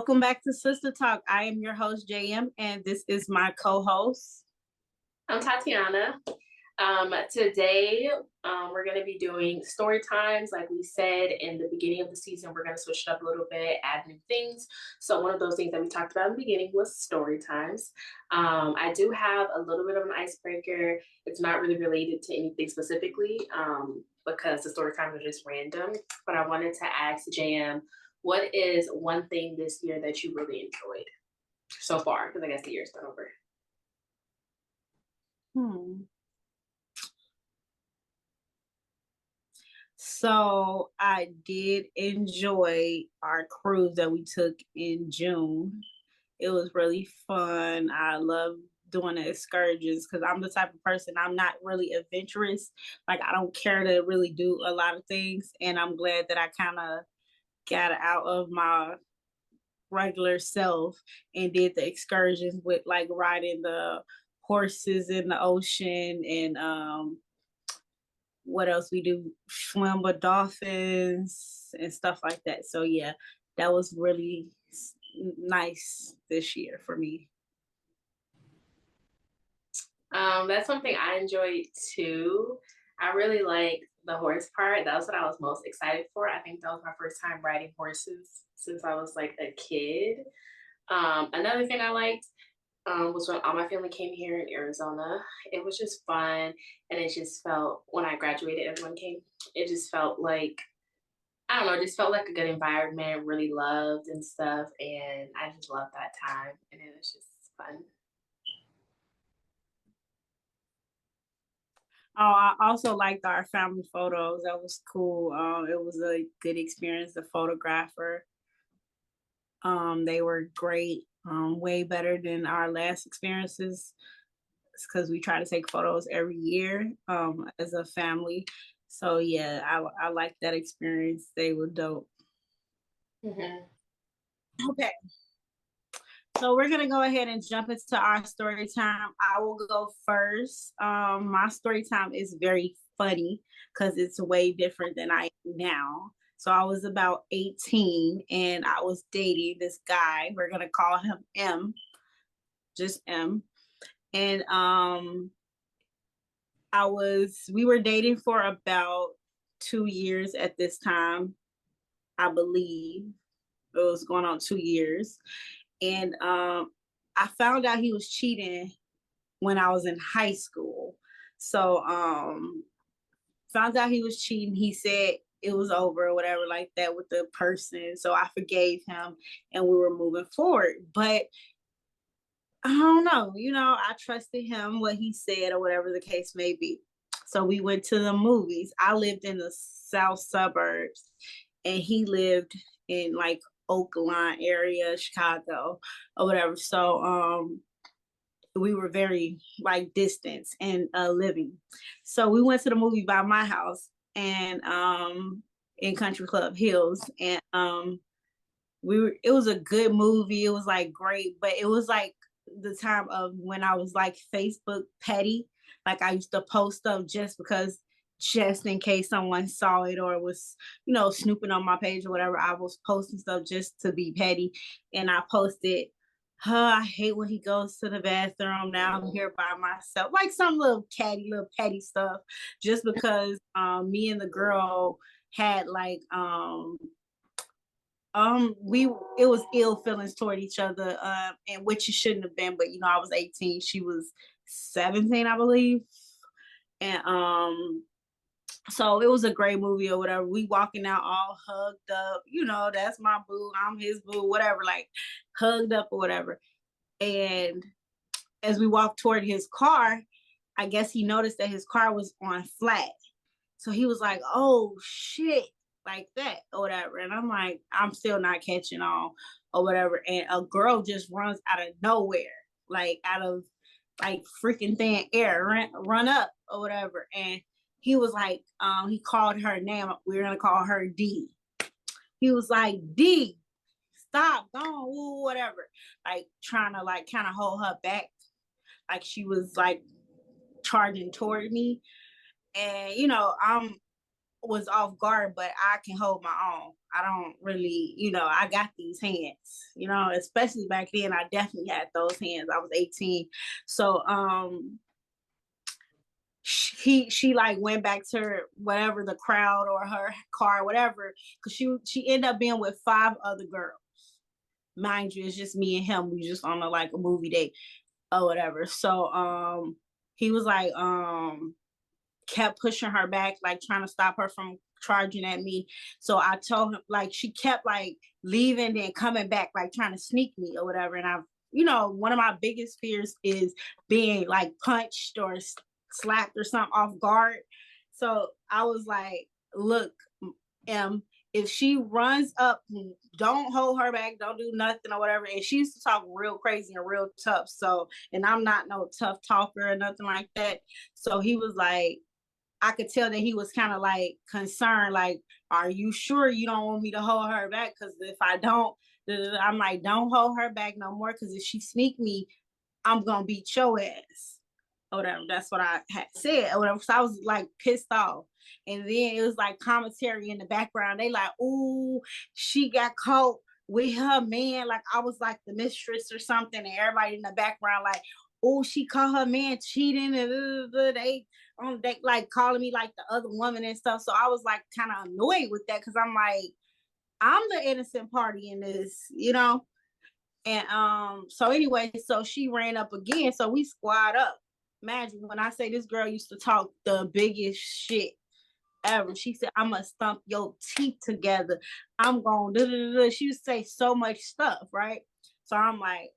Welcome back to Sister Talk. I am your host, JM, and this is my co-host. I'm Tatiana. Today, we're going to be doing story times. Like we said in the beginning of the season, we're going to switch it up a little bit, add new things. So one of those things that we talked about in the beginning was story times. I do have a little bit of an icebreaker. It's not really related to anything specifically because the story times are just random. But I wanted to ask JM, what is one thing this year that you really enjoyed so far? Because I guess the year's not over. So I did enjoy our cruise that we took in June. It was really fun. I love doing the excursions because I'm the type of person, I'm not really adventurous. Like, I don't care to really do a lot of things. And I'm glad that I kind of got out of my regular self and did the excursions with like riding the horses in the ocean and what else we do, swim with dolphins and stuff like that. So yeah, that was really nice this year for me. That's something I enjoyed too. I really like the horse part. That was what I was most excited for. I think that was my first time riding horses since I was like a kid. Another thing I liked was when all my family came here in Arizona. It was just fun, and it just felt, when I graduated, everyone came. It just felt like, I don't know, it just felt like a good environment, really loved and stuff, and I just loved that time, and it was just fun. Oh, I also liked our family photos. That was cool. It was a good experience. The photographer, they were great. Way better than our last experiences because we try to take photos every year as a family. So yeah, I liked that experience. They were dope. Mm-hmm. Okay. So we're gonna go ahead and jump into our story time. I will go first. My story time is very funny because it's way different than I am now. So I was about 18 and I was dating this guy. We're gonna call him M, just M. And we were dating for about 2 years at this time, I believe. It was going on 2 years. And I found out he was cheating when I was in high school. So found out he was cheating. He said it was over or whatever like that with the person. So I forgave him and we were moving forward. But I don't know, I trusted him, what he said or whatever the case may be. So we went to the movies. I lived in the south suburbs and he lived in like Oakland area, Chicago or whatever. So we were very like distant and living. So we went to the movie by my house and in Country Club Hills. And it was a good movie. It was like great, but it was like the time of when I was like Facebook petty. Like I used to post stuff just in case someone saw it or was, snooping on my page or whatever. I was posting stuff just to be petty. And I posted, I hate when he goes to the bathroom. Now I'm here by myself. Like some little petty stuff. Just because me and the girl had like it was ill feelings toward each other, and which it shouldn't have been, but I was 18, she was 17, I believe. And so it was a great movie or whatever. We walking out all hugged up, that's my boo, I'm his boo, whatever, like hugged up or whatever. And as we walked toward his car, I guess he noticed that his car was on flat. So he was like, oh shit, like that or whatever. And I'm like, I'm still not catching on or whatever. And a girl just runs out of nowhere, like out of like freaking thin air, run up or whatever. And he was like, he called her name. We were gonna call her D. He was like, D, stop, don't, whatever. Like trying to like kind of hold her back. Like she was like charging toward me. And was off guard, but I can hold my own. I don't really, I got these hands, especially back then. I definitely had those hands. I was 18. So she like went back to her, whatever, the crowd or her car, whatever, because she ended up being with 5 other girls. Mind you, it's just me and him. We just on a movie date or whatever. So he was like kept pushing her back, like trying to stop her from charging at me. So I told him, like, she kept like leaving then coming back, like trying to sneak me or whatever. And I've, one of my biggest fears is being like punched or slapped or something off guard. So I was like, look, if she runs up, don't hold her back, don't do nothing or whatever. And she used to talk real crazy and real tough. So, and I'm not no tough talker or nothing like that. So he was like, I could tell that he was kind of like concerned, like, are you sure you don't want me to hold her back? Because if I don't, I'm like, don't hold her back no more. Because if she sneak me, I'm going to beat your ass. Or whatever. That's what I had said. Or whatever. So I was like pissed off. And then it was like commentary in the background. They like, ooh, she got caught with her man. Like I was like the mistress or something. And everybody in the background like, oh, she caught her man cheating. And they like calling me like the other woman and stuff. So I was like kind of annoyed with that because I'm like, I'm the innocent party in this. And so anyway, so she ran up again. So we squad up. Imagine when I say this girl used to talk the biggest shit ever. She said, I'm gonna stump your teeth together. I'm gonna She used to say so much stuff, right? So I'm like,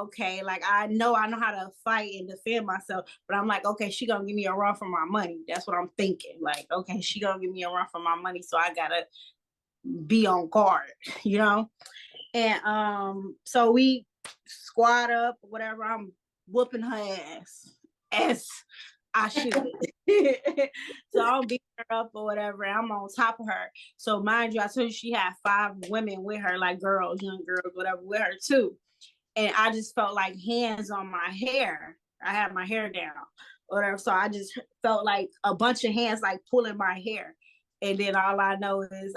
okay, like I know how to fight and defend myself, but I'm like, okay, she gonna give me a run for my money. That's what I'm thinking. Like, okay, she gonna give me a run for my money, so I gotta be on guard, you know? And so we squad up, whatever. I'm whooping her ass as I should. So I'm beating her up or whatever. I'm on top of her. So mind you, I told you she had 5 women with her, like girls, young girls, whatever, with her too. And I just felt like hands on my hair. I had my hair down, whatever. So I just felt like a bunch of hands like pulling my hair. And then all I know is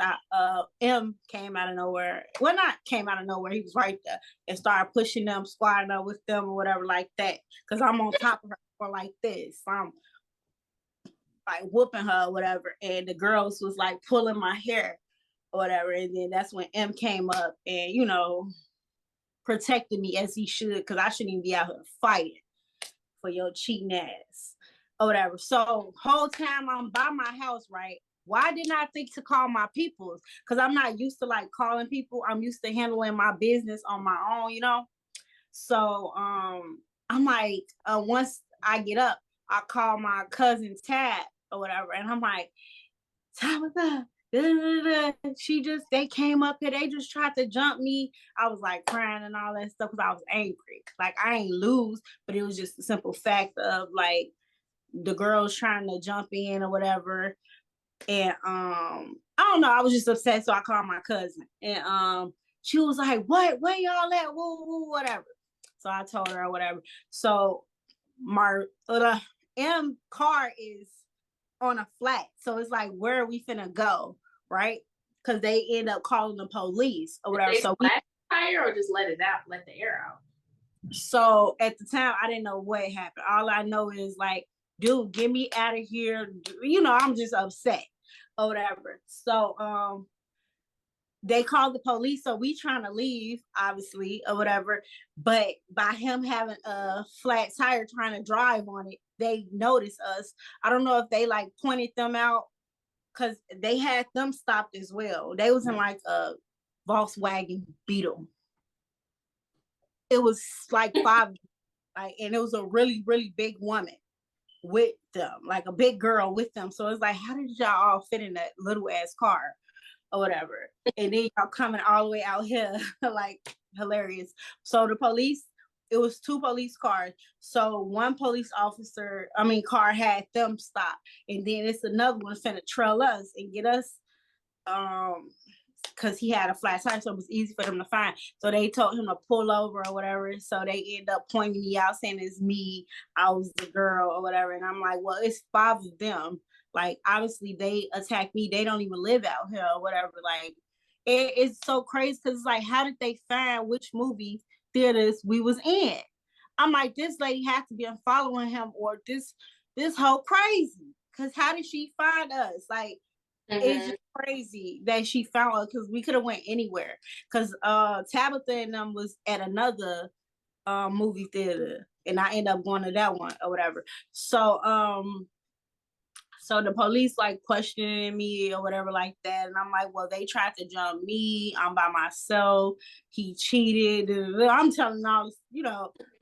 M came out of nowhere. Well, not came out of nowhere. He was right there and started pushing them, squatting up with them or whatever like that. Because I'm on top of her for like this. I'm like whooping her or whatever. And the girls was like pulling my hair or whatever. And then that's when M came up and, protected me as he should, because I shouldn't even be out here fighting for your cheating ass or whatever. So whole time I'm by my house, right? Why didn't I think to call my peoples? Because I'm not used to like calling people. I'm used to handling my business on my own. So I'm like, once I get up, I call my cousin Tab or whatever, and I'm like, Tabitha, they came up here, they just tried to jump me. I was like crying and all that stuff because I was angry. Like I ain't lose, but it was just the simple fact of like the girls trying to jump in or whatever. And I don't know, I was just upset, so I called my cousin. And she was like, what, where y'all at? Woo, woo, whatever. So I told her whatever. So my M car is on a flat. So it's like, where are we finna go? Right? Because they end up calling the police or whatever. So flat tire or just let it out, let the air out? So at the time, I didn't know what happened. All I know is like, dude, get me out of here. I'm just upset or whatever. So they called the police. So we trying to leave, obviously, or whatever. But by him having a flat tire trying to drive on it, they noticed us. I don't know if they like pointed them out because they had them stopped as well. They was in like a Volkswagen Beetle. It was like 5, like, and it was a really, really big woman with them, like a big girl with them. So it's like, how did y'all all fit in that little ass car or whatever? And then y'all coming all the way out here, like hilarious. So the police, it was 2 police cars. So one car had them stop. And then it's another one finna trail us and get us because he had a flat tire, so it was easy for them to find. So they told him to pull over or whatever. So they end up pointing me out, saying it's me. I was the girl or whatever. And I'm like, well, it's 5 of them. Like, obviously, they attacked me. They don't even live out here or whatever. Like, it's so crazy because it's like, how did they find which movie theaters we was in? I'm like, this lady has to be following him, or this whole crazy. Because how did she find us? Like, it's just crazy that she found us, because we could have went anywhere. Because Tabitha and them was at another movie theater, and I ended up going to that one or whatever. So the police like questioning me or whatever like that. And I'm like, well, they tried to jump me. I'm by myself. He cheated. I'm telling all this,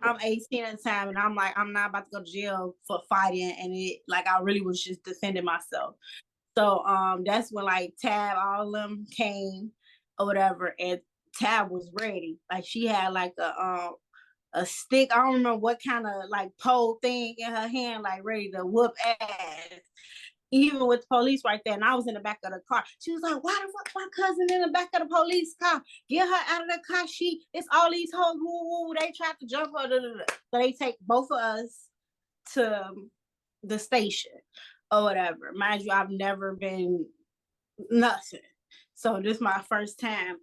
I'm 18 at the time, and I'm like, I'm not about to go to jail for fighting. And it, like, I really was just defending myself. So that's when like Tab, all of them came or whatever, and Tab was ready. Like, she had like a stick. I don't remember what kind of like pole thing in her hand, like ready to whoop ass. Even with the police right there, and I was in the back of the car. She was like, why the fuck my cousin in the back of the police car? Get her out of the car. It's all these hoes, woo, woo, they tried to jump her. So they take both of us to the station or whatever. Mind you, I've never been nothing. So this is my first time.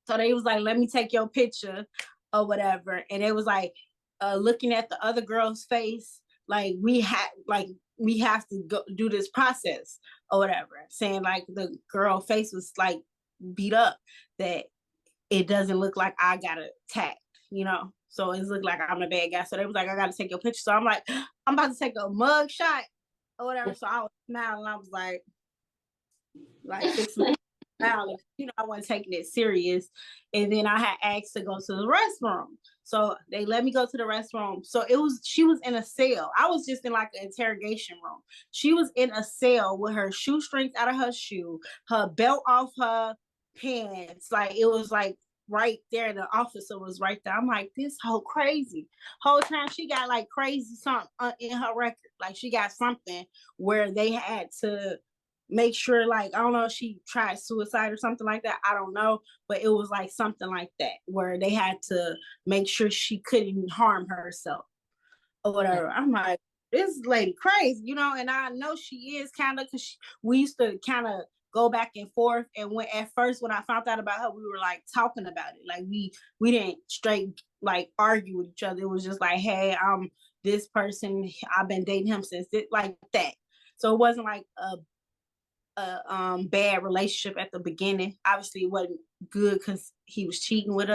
So they was like, let me take your picture or whatever. And it was like looking at the other girl's face, like we have to go do this process or whatever. Saying like the girl face was like beat up, that it doesn't look like I got attacked. So it looked like I'm a bad guy. So they was like, I gotta take your picture. So I'm like, I'm about to take a mug shot or whatever. So I was smiling. I was like 6 months smiling. I wasn't taking it serious. And then I had asked to go to the restroom. So they let me go to the restroom. So she was in a cell. I was just in like an interrogation room. She was in a cell with her shoestrings out of her shoe, her belt off her pants. Like, it was like right there. The officer was right there. I'm like, this whole crazy. Whole time she got like crazy something in her record. Like, she got something where they had to make sure, like, I don't know if she tried suicide or something like that. I don't know. But it was like something like that, where they had to make sure she couldn't harm herself or whatever. I'm like, this lady crazy, and I know she is kind of, because we used to kind of go back and forth. And when I found out about her, we were like talking about it. Like, we didn't straight like argue with each other. It was just like, hey, I'm this person. I've been dating him since like that. So it wasn't like a bad relationship at the beginning. Obviously, it wasn't good because he was cheating with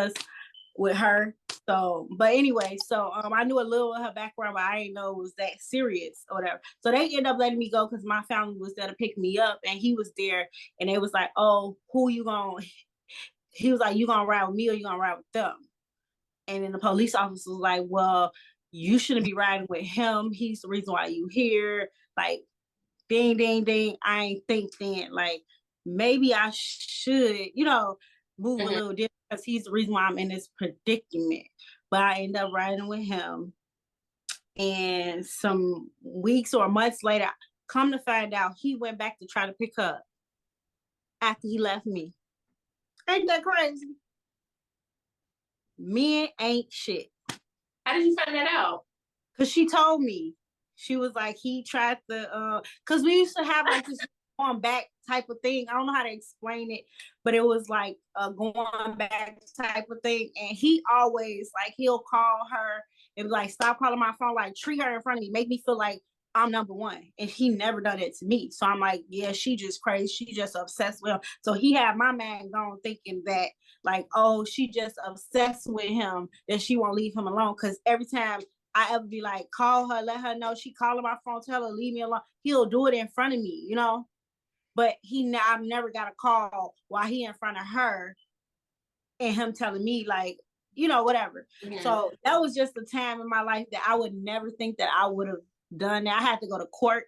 her. So, but anyway, I knew a little of her background, but I didn't know it was that serious or whatever. So they ended up letting me go because my family was there to pick me up, and he was there, and they was like, "Oh, who you gonna?" He was like, "You gonna ride with me or you gonna ride with them?" And then the police officer was like, "Well, you shouldn't be riding with him. He's the reason why you here." Like, ding, ding, ding. I ain't think then, like, maybe I should, move a little different, because he's the reason why I'm in this predicament. But I end up riding with him. And some weeks or months later, come to find out, he went back to try to pick her up after he left me. Ain't that crazy? Men ain't shit. How did you find that out? Because she told me. She was like, he tried to, because we used to have like this going back type of thing. I don't know how to explain it, but it was like a going back type of thing. And he always, like, he'll call her and be like, stop calling my phone, like, treat her in front of me, make me feel like I'm number one. And he never done it to me. So I'm like, yeah, she just crazy. She just obsessed with him. So he had my man gone thinking that, like, oh, she just obsessed with him, that she won't leave him alone. Because every time I ever be like, call her, let her know, she calling my phone, tell her, leave me alone, he'll do it in front of me, But I've never got a call while he in front of her and him telling me, like, whatever. Mm-hmm. So that was just a time in my life that I would never think that I would have done that. I had to go to court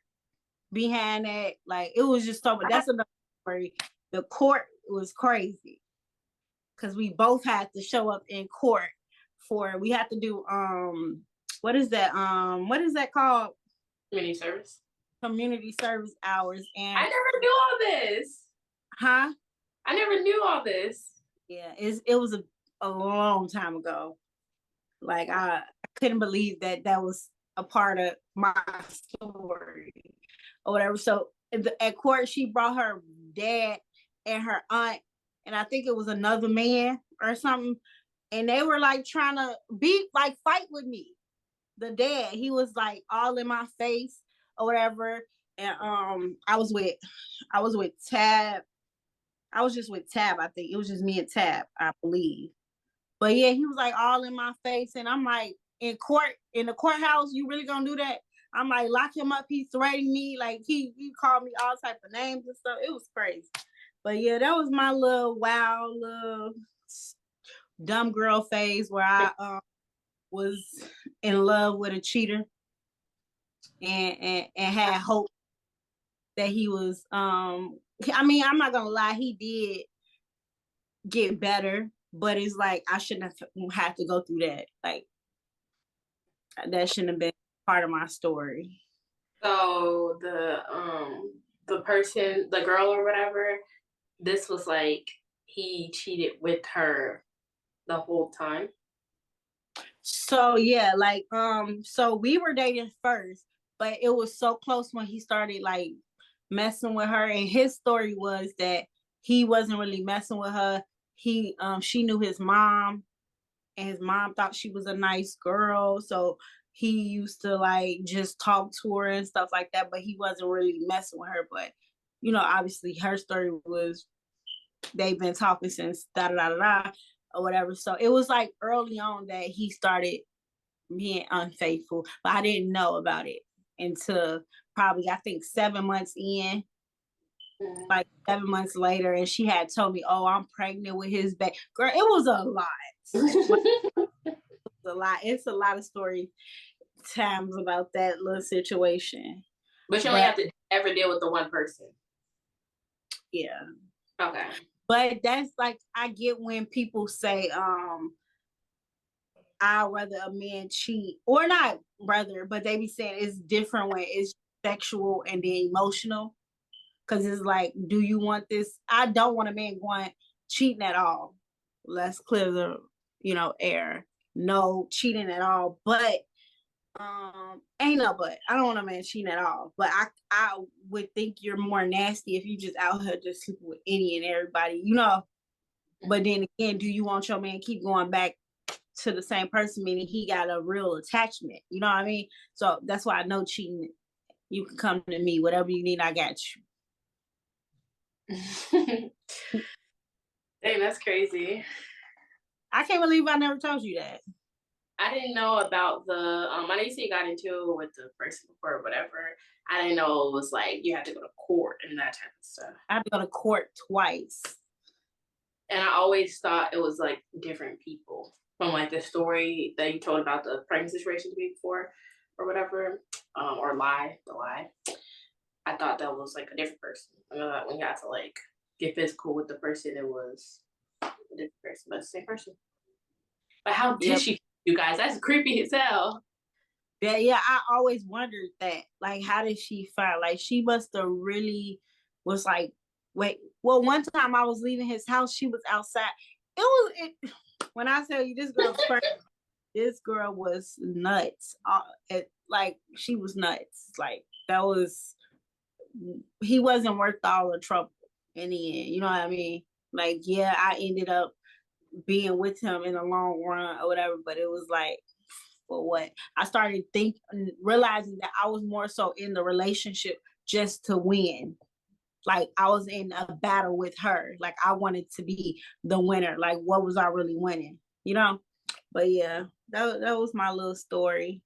behind that. Like, it was just so, but that's another story. The court was crazy because we both had to show up in court we had to do, what is that called? Community service. Community service hours. And I never knew all this. Huh? I never knew all this. Yeah, it was a long time ago. Like I couldn't believe that that was a part of my story or whatever. So at court, she brought her dad and her aunt, and I think it was another man or something, and they were like trying to be like fight with me. The dad, he was like all in my face or whatever, and I was with Tab. I was just with Tab. I think it was just me and Tab, I believe. But yeah, he was like all in my face, and I'm like, in the courthouse, you really gonna do that? I'm like, lock him up. He threatened me, like he called me all type of names and stuff. It was crazy. But yeah, that was my little wild little dumb girl phase where I was in love with a cheater and had hope that he was I mean, I'm not gonna lie, he did get better, but it's like I shouldn't have to go through that. Like that shouldn't have been part of my story. So the person, the girl or whatever, this was like he cheated with her the whole time. So yeah, like so we were dating first, but it was so close when he started like messing with her. And his story was that he wasn't really messing with her. She knew his mom, and his mom thought she was a nice girl. So he used to like just talk to her and stuff like that, but he wasn't really messing with her. But obviously her story was they've been talking since da da da da or whatever. So it was like early on that he started being unfaithful, but I didn't know about it until probably I think 7 months in, Mm. like 7 months later, and she had told me, "Oh, I'm pregnant with his baby." Girl, it was a lot. A lot. It's a lot of story times about that little situation. But you only But have to ever deal with the one person. yeah. Okay. But that's like I get when people say, I'd rather a man cheat or not rather, but they be saying it's different when it's sexual and then emotional. Cause it's like, do you want this? I don't want a man going cheating at all. Let's clear the, air. No cheating at all. But ain't no but. I don't want a man cheating at all. But I would think you're more nasty if you just out here just sleeping with any and everybody. But then again, do you want your man keep going back to the same person, meaning he got a real attachment? You know what I mean? So that's why I know cheating. You can come to me, whatever you need, I got Dang, you. that's crazy. I can't believe I never told you that. I didn't know about the I know you say you got into it with the person before or whatever. I didn't know it was like you had to go to court and that type of stuff. I had to go to court twice. And I always thought it was like different people from like the story that you told about the pregnancy situation before or whatever, or the lie. I thought that was like a different person. I know that when you had to like get physical with the person, it was a different person, but it's the same person. But how did Yep. she? You guys, that's creepy as hell. Yeah, I always wondered that. Like, how did she find? Like, she must have really was like, wait. Well, one time I was leaving his house, she was outside. When I tell you this girl was nuts. Like she was nuts. Like that was he wasn't worth all the trouble in the end. You know what I mean? Like, yeah, I ended up being with him in the long run or whatever, but it was like, for what? I started realizing that I was more so in the relationship just to win. Like I was in a battle with her. Like I wanted to be the winner. Like what was I really winning? You know? But yeah, that was my little story.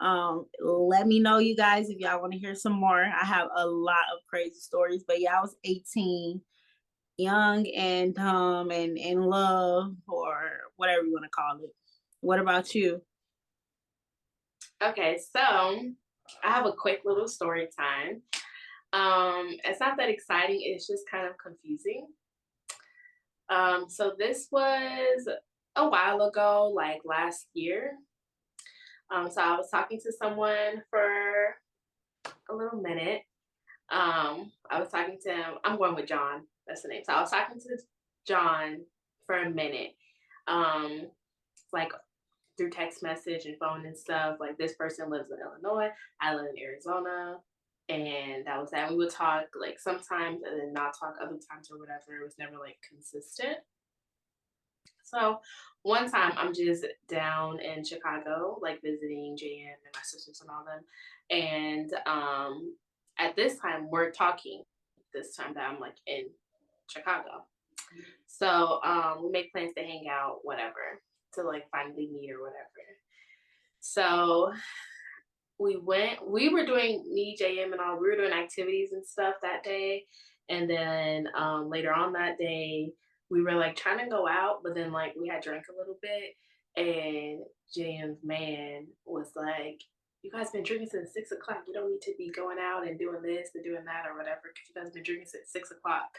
Let me know, you guys, if y'all want to hear some more. I have a lot of crazy stories. But yeah, I was 18, young and dumb and in love, or whatever you want to call it. What about you? Okay, so I have a quick little story time. It's not that exciting, it's just kind of confusing. So this was a while ago, like last year. So I was talking to someone for a little minute. I was talking to him. I'm going with John. That's the name. So I was talking to John for a minute. Um, like through text message and phone and stuff. Like this person lives in Illinois, I live in Arizona, and that was that. We would talk like sometimes and then not talk other times or whatever. It was never like consistent. So one time I'm just down in Chicago, like visiting JM and my sisters and all them. And at this time we're talking this time that I'm like in Chicago. So we make plans to hang out, whatever, to like finally meet or whatever. So we were doing me, JM and all, we were doing activities and stuff that day. And then later on that day, we were like trying to go out, but then like we had drank a little bit and JM's man was like, you guys been drinking since 6 o'clock. You don't need to be going out and doing this and doing that or whatever, because you guys been drinking since 6 o'clock.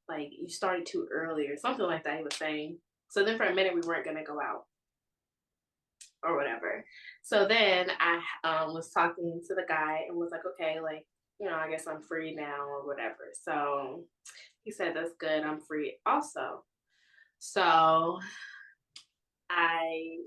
Like you started too early or something like that, he was saying. So then for a minute we weren't gonna go out or whatever. So then I was talking to the guy and was like, okay, like, I guess I'm free now or whatever. So he said, that's good. I'm free also. So I,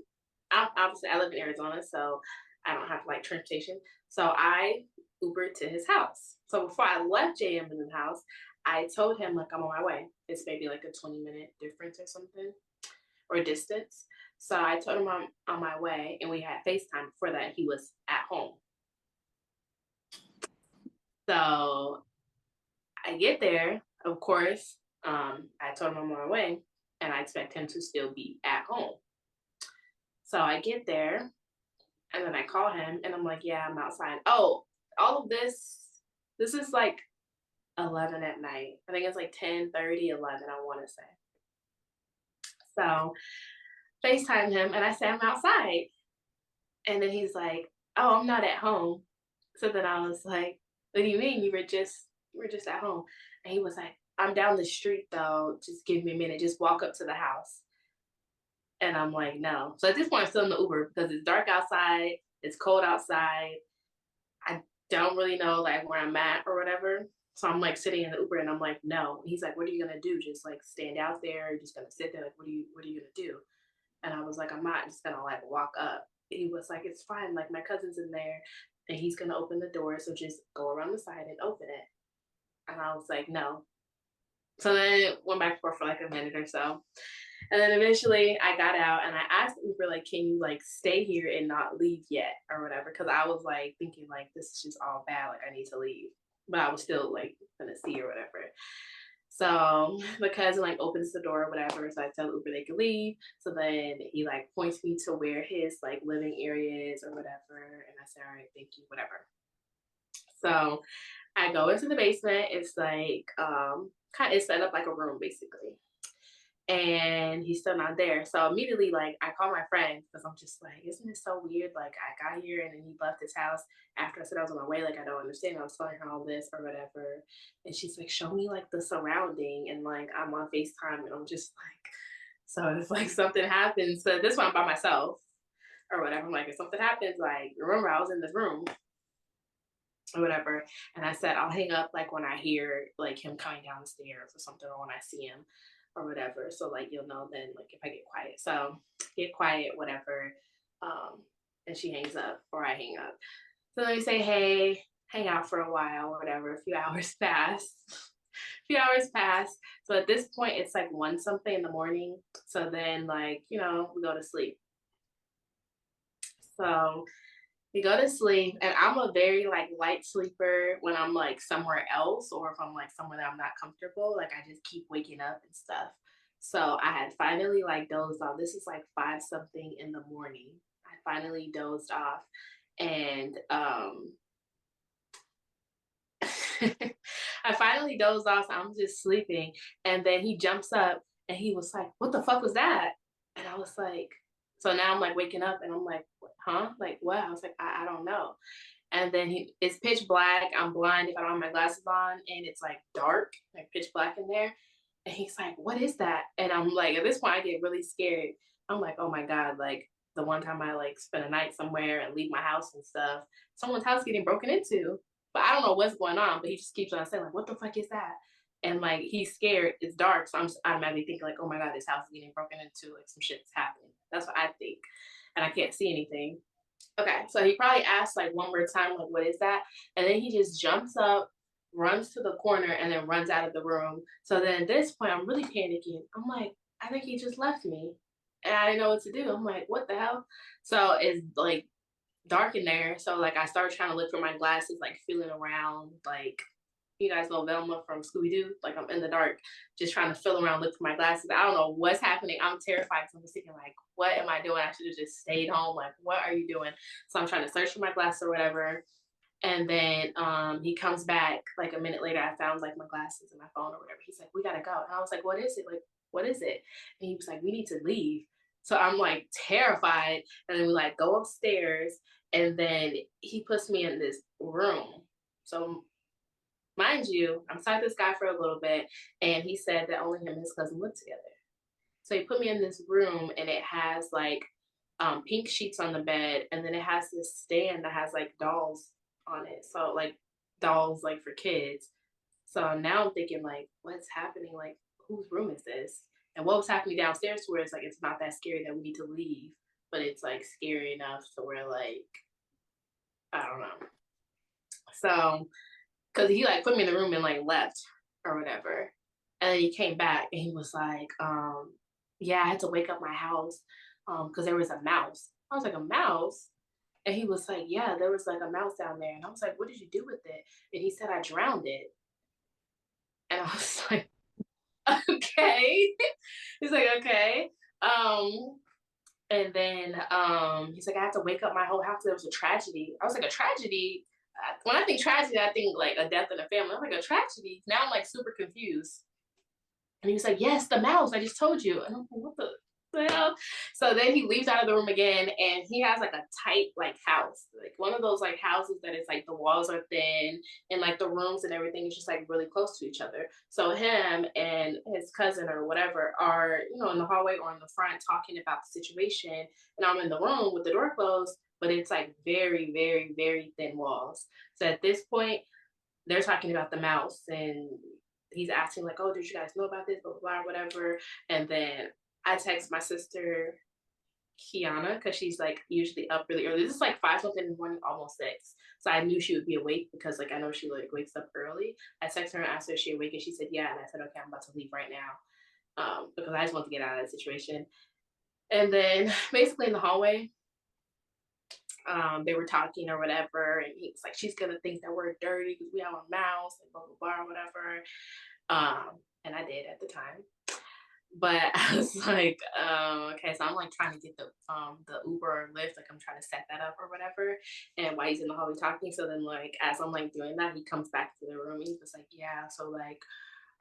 obviously I live in Arizona, so I don't have like transportation. So I Ubered to his house. So before I left JM in the house, I told him like I'm on my way. It's maybe like a 20-minute difference or something or distance. So I told him I'm on my way, and we had FaceTime before that. He was at home. So I get there, of course. I told him I'm on my way, and I expect him to still be at home. So I get there, and then I call him, and I'm like, yeah, I'm outside. Oh, all of this is like 11 at night. I think it's like 10:30, 11, I want to say. So FaceTime him, and I say I'm outside. And then he's like, "Oh, I'm not at home." So then I was like, "What do you mean you were just at home?" And he was like, "I'm down the street though. Just give me a minute. Just walk up to the house." And I'm like, "No." So at this point, I'm still in the Uber because it's dark outside. It's cold outside. I don't really know like where I'm at or whatever. So I'm like sitting in the Uber and I'm like, "No." And he's like, "What are you gonna do? Just like stand out there? You're just gonna sit there? Like, what are you gonna do?" And I was like, I'm not just gonna like walk up. He was like, it's fine. Like my cousin's in there and he's gonna open the door. So just go around the side and open it. And I was like, no. So then it went back and forth for like a minute or so. And then eventually I got out and I asked Uber, like, can you like stay here and not leave yet or whatever? Cause I was like thinking like this is just all bad. Like I need to leave. But I was still like gonna see or whatever. So the cousin like opens the door or whatever. So I tell Uber they can leave. So then he like points me to where his like living area is or whatever. And I say, all right, thank you, whatever. So I go into the basement. It's like kind of it's set up like a room basically. And he's still not there. So immediately, like, I call my friend because I'm just like, isn't it so weird? Like, I got here and then he left his house after I said I was on my way. Like, I don't understand. I was telling her all this or whatever. And she's like, show me like the surrounding. And like, I'm on FaceTime and I'm just like, so if like something happens, so this one I'm by myself or whatever. I'm like, if something happens, like, remember I was in this room or whatever. And I said, I'll hang up like when I hear like him coming down the stairs or something, or when I see him or whatever. So like you'll know then like if I get quiet. So get quiet, whatever. And she hangs up or I hang up. So then we say, hey, hang out for a while, or whatever. A few hours pass. A few hours pass. So at this point it's like 1 something in the morning. So then like, we go to sleep. So we go to sleep and I'm a very like light sleeper when I'm like somewhere else or if I'm like somewhere that I'm not comfortable, like I just keep waking up and stuff. So I had finally like dozed off. This is like 5 something in the morning. I finally dozed off and I finally dozed off, so I'm just sleeping. And then he jumps up and he was like, what the fuck was that? And I was like, so now I'm like waking up and I'm like, huh? Like what? I was like, I don't know. And then it's pitch black. I'm blind if I don't have my glasses on, and it's like dark, like pitch black in there. And he's like, what is that? And I'm like, at this point, I get really scared. I'm like, oh my God, like the one time I like spend a night somewhere and leave my house and stuff, someone's house getting broken into. but I don't know what's going on. But he just keeps on saying like, "What the fuck is that?" And like he's scared. It's dark, so I'm just automatically thinking like, "Oh my god, this house is getting broken into. Like some shit's happening." That's what I think, and I can't see anything. Okay, so he probably asked like one more time, like, "What is that?" And then he just jumps up, runs to the corner, and then runs out of the room. So then at this point, I'm really panicking. I'm like, I think he just left me, and I didn't know what to do. I'm like, what the hell? So it's like dark in there. So like I started trying to look for my glasses, like feeling around, like you guys know Velma from Scooby Doo. Like I'm in the dark, just trying to feel around, look for my glasses. I don't know what's happening. I'm terrified. So I'm just thinking like, what am I doing? I should have just stayed home. Like, what are you doing? So I'm trying to search for my glasses or whatever. And then he comes back like a minute later. I found like my glasses and my phone or whatever. He's like, we gotta go. And I was like, what is it? Like, what is it? And he was like, we need to leave. So I'm like terrified. And then we like go upstairs and then he puts me in this room. So mind you, I'm talking to this guy for a little bit and he said that only him and his cousin lived together. So he put me in this room and it has like pink sheets on the bed and then it has this stand that has like dolls on it. So like dolls like for kids. So now I'm thinking like, what's happening? Like, whose room is this? And what was happening downstairs to where it's like it's not that scary that we need to leave, but it's like scary enough to where like I don't know. So because he like put me in the room and like left or whatever. And then he came back and he was like, yeah, I had to wake up my house because there was a mouse. I was like, a mouse? And he was like, yeah, there was like a mouse down there. And I was like, what did you do with it? And he said, I drowned it. And I was like, okay. He's like, okay. And then he's like, I had to wake up my whole house. There was a tragedy. I was like, a tragedy? When I think tragedy, I think like a death in a family. I'm like, a tragedy? Now I'm like super confused. And he was like, yes, the mouse. I just told you. And I'm like, what the hell? So then he leaves out of the room again and he has like a tight like house. Like one of those like houses that is like the walls are thin and like the rooms and everything is just like really close to each other. So him and his cousin or whatever are, you know, in the hallway or in the front talking about the situation. And I'm in the room with the door closed, but it's like very, very, very thin walls. So at this point, they're talking about the mouse and he's asking like, oh, did you guys know about this, blah, blah, blah, whatever. And then I text my sister Kiana because she's like usually up really early. This is like 5 something in the morning, almost 6. So I knew she would be awake because like I know she like wakes up early. I texted her and asked her if she awake and she said yeah. And I said, okay, I'm about to leave right now because I just want to get out of that situation. And then basically in the hallway, they were talking or whatever, and he was like, she's gonna think that we're dirty because we have a mouse and blah blah blah or whatever. And I did at the time. But I was like, okay, so I'm like trying to get the Uber or Lyft, like I'm trying to set that up or whatever. And while he's in the hallway talking, so then like as I'm like doing that, he comes back to the room and he was like, yeah, so like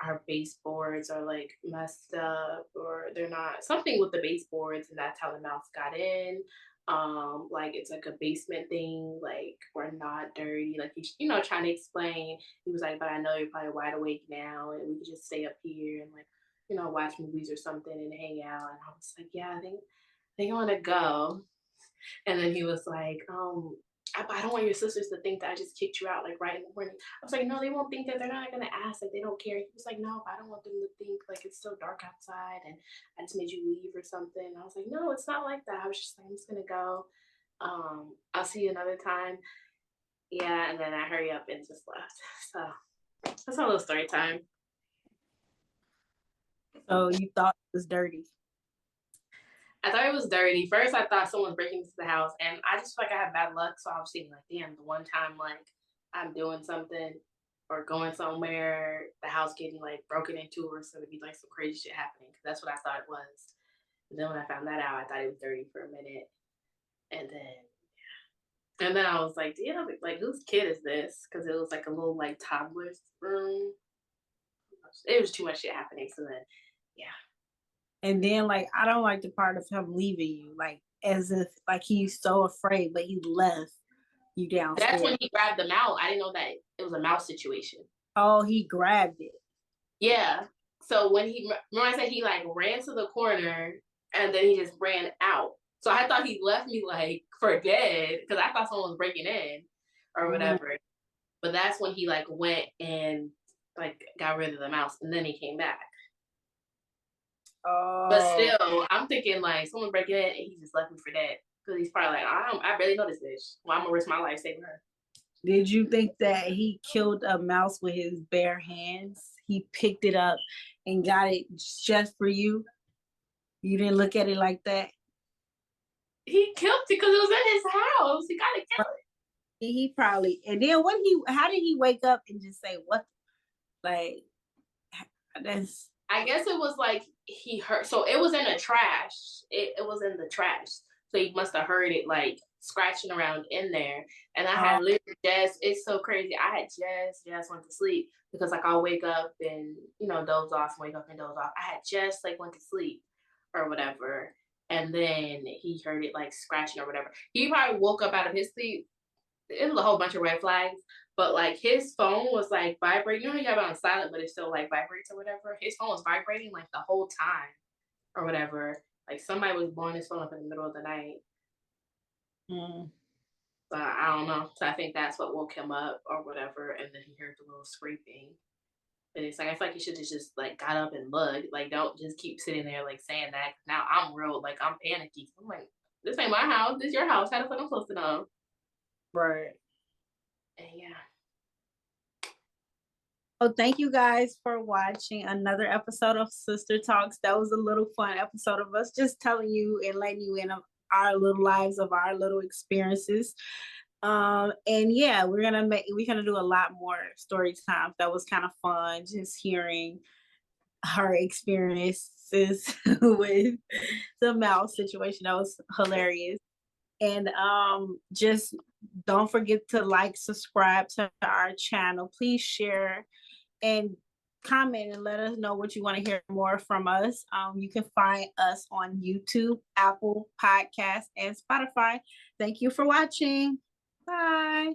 our baseboards are like messed up or they're not something with the baseboards and that's how the mouse got in. Like it's like a basement thing, like we're not dirty, like he's, you know, trying to explain. He was like, but I know you're probably wide awake now and we could just stay up here and like, you know, watch movies or something and hang out. And I was like, yeah, I think I want to go. And then he was like, I don't want your sisters to think that I just kicked you out like right in the morning. I was like, no, they won't think that. They're not gonna ask. Like they don't care. He was like, no, but I don't want them to think like it's still dark outside and I just made you leave or something. And I was like, no, it's not like that. I was just like, I'm just gonna go. I'll see you another time. Yeah, and then I hurry up and just left. So that's a little story time. So you thought it was dirty. I thought it was dirty. First, I thought someone was breaking into the house, and I just feel like I have bad luck. So I was thinking, like, damn, the one time like I'm doing something or going somewhere, the house getting like broken into, or so to be like some crazy shit happening. Because that's what I thought it was. And then when I found that out, I thought it was dirty for a minute, and then I was like, damn, like whose kid is this? Because it was like a little like toddler's room. It was too much shit happening. So then, yeah. And then like I don't like the part of him leaving you, like as if like he's so afraid, but he left you downstairs. That's when he grabbed the mouse. I didn't know that it was a mouse situation. Oh, he grabbed it. Yeah. So when he, remember I said he like ran to the corner and then he just ran out. So I thought he left me like for dead because I thought someone was breaking in or whatever. But that's when he like went and like got rid of the mouse, and then he came back. But still, I'm thinking like someone breaking in and he just left me for dead. Because he's probably like, I barely know this bitch. Well, I'm gonna risk my life saving her. Did you think that he killed a mouse with his bare hands? He picked it up and got it just for you? You didn't look at it like that? He killed it because it was in his house. He gotta kill it. He probably, and then how did he wake up and just say, what? Like, that's. I guess it was like he heard, so it was in the trash. It was in the trash. So he must have heard it like scratching around in there. And I had literally it's so crazy. I had just went to sleep because like I'll wake up and, doze off, wake up and doze off. I had just like went to sleep or whatever. And then he heard it like scratching or whatever. He probably woke up out of his sleep. It was a whole bunch of red flags, but like his phone was like vibrating. You know, you have it on silent, but it still like vibrates or whatever. His phone was vibrating like the whole time or whatever. Like somebody was blowing his phone up in the middle of the night. But I don't know. So I think that's what woke him up or whatever. And then he heard the little scraping. And it's like, I feel like you should have just like got up and looked. Like, don't just keep sitting there like saying that. Now I'm real, like I'm panicky. I'm like, this ain't my house. This is your house. How the fuck I'm supposed to know? Right. And yeah. Oh, thank you guys for watching another episode of Sister Talks. That was a little fun episode of us just telling you and letting you in our little lives of our little experiences. And yeah, we're gonna do a lot more story times. That was kind of fun, just hearing her experiences with the mouse situation. That was hilarious. And just don't forget to like, subscribe to our channel. Please share and comment and let us know what you want to hear more from us. You can find us on YouTube, Apple Podcasts, and Spotify. Thank you for watching. Bye.